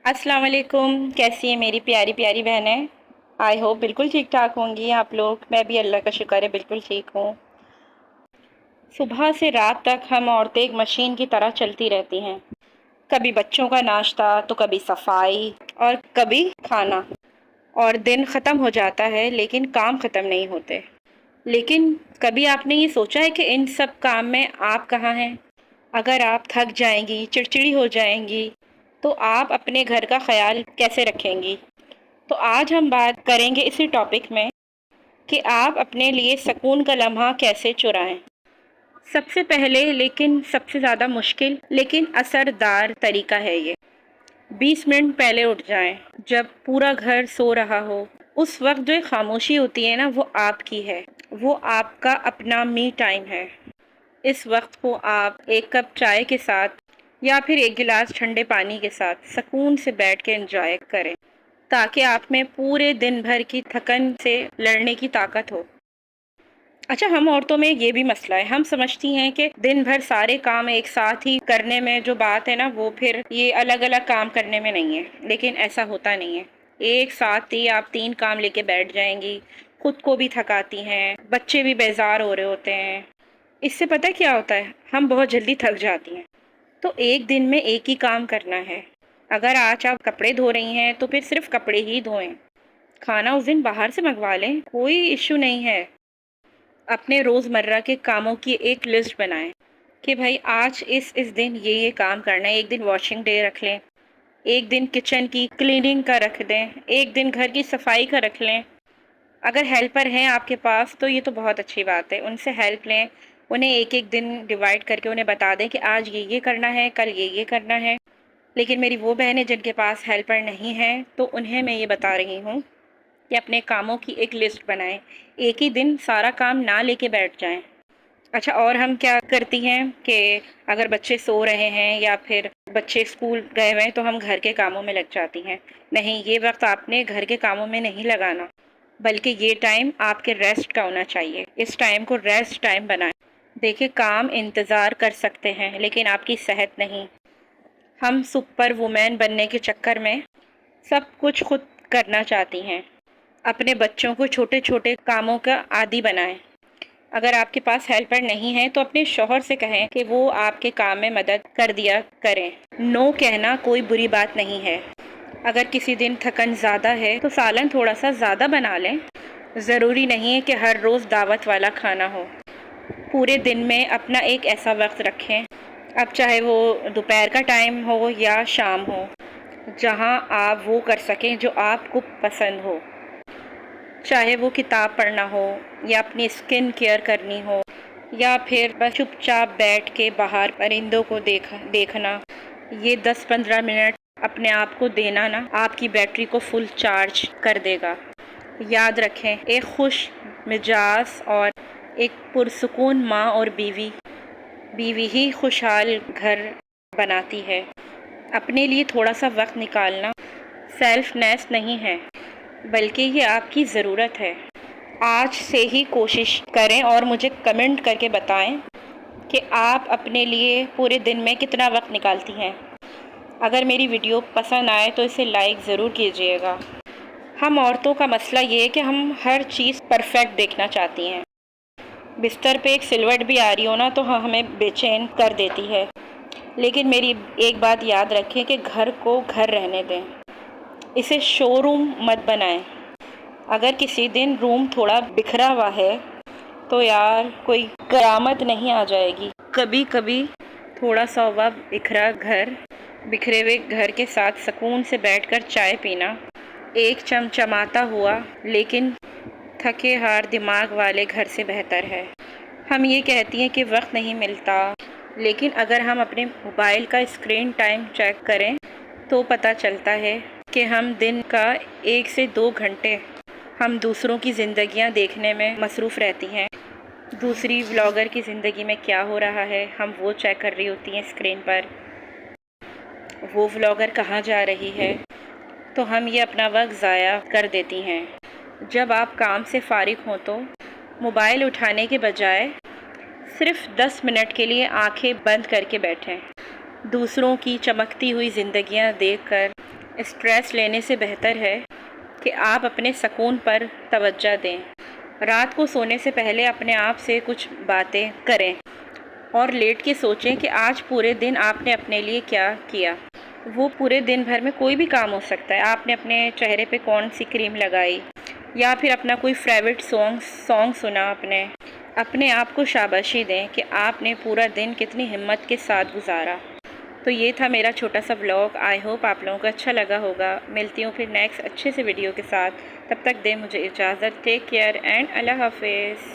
السلام علیکم، کیسی ہیں میری پیاری پیاری بہنیں؟ آئی ہوپ بالکل ٹھیک ٹھاک ہوں گی آپ لوگ۔ میں بھی اللہ کا شکر ہے بالکل ٹھیک ہوں۔ صبح سے رات تک ہم عورتیں ایک مشین کی طرح چلتی رہتی ہیں، کبھی بچوں کا ناشتہ تو کبھی صفائی اور کبھی کھانا، اور دن ختم ہو جاتا ہے لیکن کام ختم نہیں ہوتے۔ لیکن کبھی آپ نے یہ سوچا ہے کہ ان سب کام میں آپ کہاں ہیں؟ اگر آپ تھک جائیں گی، چڑچڑی ہو جائیں گی، تو آپ اپنے گھر کا خیال کیسے رکھیں گی؟ تو آج ہم بات کریں گے اسی ٹاپک میں کہ آپ اپنے لیے سکون کا لمحہ کیسے چرائیں۔ سب سے پہلے لیکن سب سے زیادہ مشکل لیکن اثردار طریقہ ہے یہ: 20 منٹ پہلے اٹھ جائیں، جب پورا گھر سو رہا ہو۔ اس وقت جو خاموشی ہوتی ہے نا، وہ آپ کی ہے، وہ آپ کا اپنا می ٹائم ہے۔ اس وقت کو آپ ایک کپ چائے کے ساتھ یا پھر ایک گلاس ٹھنڈے پانی کے ساتھ سکون سے بیٹھ کے انجوائے کریں، تاکہ آپ میں پورے دن بھر کی تھکن سے لڑنے کی طاقت ہو۔ اچھا، ہم عورتوں میں یہ بھی مسئلہ ہے، ہم سمجھتی ہیں کہ دن بھر سارے کام ایک ساتھ ہی کرنے میں جو بات ہے نا، وہ پھر یہ الگ الگ کام کرنے میں نہیں ہے، لیکن ایسا ہوتا نہیں ہے۔ ایک ساتھ ہی آپ 3 کام لے کے بیٹھ جائیں گی، خود کو بھی تھکاتی ہیں، بچے بھی بیزار ہو رہے ہوتے ہیں۔ اس سے پتہ کیا ہوتا ہے؟ ہم بہت جلدی تھک جاتی ہیں۔ تو ایک دن میں ایک ہی کام کرنا ہے۔ اگر آج آپ کپڑے دھو رہی ہیں تو پھر صرف کپڑے ہی دھوئیں، کھانا اس دن باہر سے منگوا لیں، کوئی ایشو نہیں ہے۔ اپنے روزمرہ کے کاموں کی ایک لسٹ بنائیں کہ بھائی آج اس دن یہ کام کرنا ہے۔ ایک دن واشنگ ڈے رکھ لیں، ایک دن کچن کی کلیننگ کا رکھ دیں، ایک دن گھر کی صفائی کا رکھ لیں۔ اگر ہیلپر ہیں آپ کے پاس تو یہ تو بہت اچھی بات ہے، ان سے ہیلپ لیں، انہیں ایک ایک دن ڈیوائڈ کر کے انہیں بتا دیں کہ آج یہ کرنا ہے، کل یہ کرنا ہے۔ لیکن میری وہ بہنیں جن کے پاس ہیلپر نہیں ہیں، تو انہیں میں یہ بتا رہی ہوں کہ اپنے کاموں کی ایک لسٹ بنائیں، ایک ہی دن سارا کام نہ لے کے بیٹھ جائیں۔ اچھا، اور ہم کیا کرتی ہیں کہ اگر بچے سو رہے ہیں یا پھر بچے اسکول گئے ہوئے ہیں تو ہم گھر کے کاموں میں لگ جاتی ہیں۔ نہیں، یہ وقت آپ نے گھر کے کاموں میں نہیں لگانا، بلکہ یہ ٹائم آپ کے ریسٹ کا ہونا چاہیے۔ اس ٹائم کو ریسٹ ٹائم بنائیں۔ دیکھیں، کام انتظار کر سکتے ہیں لیکن آپ کی صحت نہیں۔ ہم سپر وومین بننے کے چکر میں سب کچھ خود کرنا چاہتی ہیں۔ اپنے بچوں کو چھوٹے چھوٹے کاموں کا عادی بنائیں۔ اگر آپ کے پاس ہیلپر نہیں ہے تو اپنے شوہر سے کہیں کہ وہ آپ کے کام میں مدد کر دیا کریں۔ نو کہنا کوئی بری بات نہیں ہے۔ اگر کسی دن تھکن زیادہ ہے تو سالن تھوڑا سا زیادہ بنا لیں، ضروری نہیں ہے کہ ہر روز دعوت والا کھانا ہو۔ پورے دن میں اپنا ایک ایسا وقت رکھیں، اب چاہے وہ دوپہر کا ٹائم ہو یا شام ہو، جہاں آپ وہ کر سکیں جو آپ کو پسند ہو، چاہے وہ کتاب پڑھنا ہو یا اپنی اسکن کیئر کرنی ہو یا پھر بس چپ چاپ بیٹھ کے باہر پرندوں کو دیکھنا۔ یہ 10-15 منٹ اپنے آپ کو دینا نا، آپ کی بیٹری کو فل چارج کر دے گا۔ یاد رکھیں، ایک خوش مزاج اور ایک پرسکون ماں اور بیوی ہی خوشحال گھر بناتی ہے۔ اپنے لیے تھوڑا سا وقت نکالنا سیلفنیس نہیں ہے، بلکہ یہ آپ کی ضرورت ہے۔ آج سے ہی کوشش کریں اور مجھے کمنٹ کر کے بتائیں کہ آپ اپنے لیے پورے دن میں کتنا وقت نکالتی ہیں۔ اگر میری ویڈیو پسند آئے تو اسے لائک ضرور کیجیے گا۔ ہم عورتوں کا مسئلہ یہ ہے کہ ہم ہر چیز پرفیکٹ دیکھنا چاہتی ہیں۔ بستر پہ ایک سلوٹ بھی آ رہی ہو نا تو ہمیں بے چین کر دیتی ہے۔ لیکن میری ایک بات یاد رکھیں کہ گھر کو گھر رہنے دیں، اسے شو روم مت بنائیں۔ اگر کسی دن روم تھوڑا بکھرا ہوا ہے تو یار کوئی قیامت نہیں آ جائے گی۔ کبھی کبھی تھوڑا سا ہوا بکھرے ہوئے گھر کے ساتھ سکون سے بیٹھ کر چائے پینا، ایک چمچماتا ہوا لیکن تھکے ہار دماغ والے گھر سے بہتر ہے۔ ہم یہ کہتی ہیں کہ وقت نہیں ملتا، لیکن اگر ہم اپنے موبائل کا اسکرین ٹائم چیک کریں تو پتہ چلتا ہے کہ ہم دن کا 1 سے 2 گھنٹے ہم دوسروں کی زندگیاں دیکھنے میں مصروف رہتی ہیں۔ دوسری ولاگر کی زندگی میں کیا ہو رہا ہے، ہم وہ چیک کر رہی ہوتی ہیں اسکرین پر، وہ ولاگر کہاں جا رہی ہے، تو ہم یہ اپنا وقت ضائع کر دیتی ہیں۔ جب آپ کام سے فارغ ہوں تو موبائل اٹھانے کے بجائے صرف 10 منٹ کے لیے آنکھیں بند کر کے بیٹھیں۔ دوسروں کی چمکتی ہوئی زندگیاں دیکھ کر اسٹریس لینے سے بہتر ہے کہ آپ اپنے سکون پر توجہ دیں۔ رات کو سونے سے پہلے اپنے آپ سے کچھ باتیں کریں اور لیٹ کے سوچیں کہ آج پورے دن آپ نے اپنے لیے کیا کیا۔ وہ پورے دن بھر میں کوئی بھی کام ہو سکتا ہے۔ آپ نے اپنے چہرے پہ کون سی کریم لگائی، یا پھر اپنا کوئی فیوریٹ سانگ سنا، اپنے آپ کو شاباشی دیں کہ آپ نے پورا دن کتنی ہمت کے ساتھ گزارا۔ تو یہ تھا میرا چھوٹا سا ولاگ۔ آئی ہوپ آپ لوگوں کو اچھا لگا ہوگا۔ ملتی ہوں پھر نیکسٹ اچھے سے ویڈیو کے ساتھ۔ تب تک دیں مجھے اجازت۔ ٹیک کیئر اینڈ اللہ حافظ۔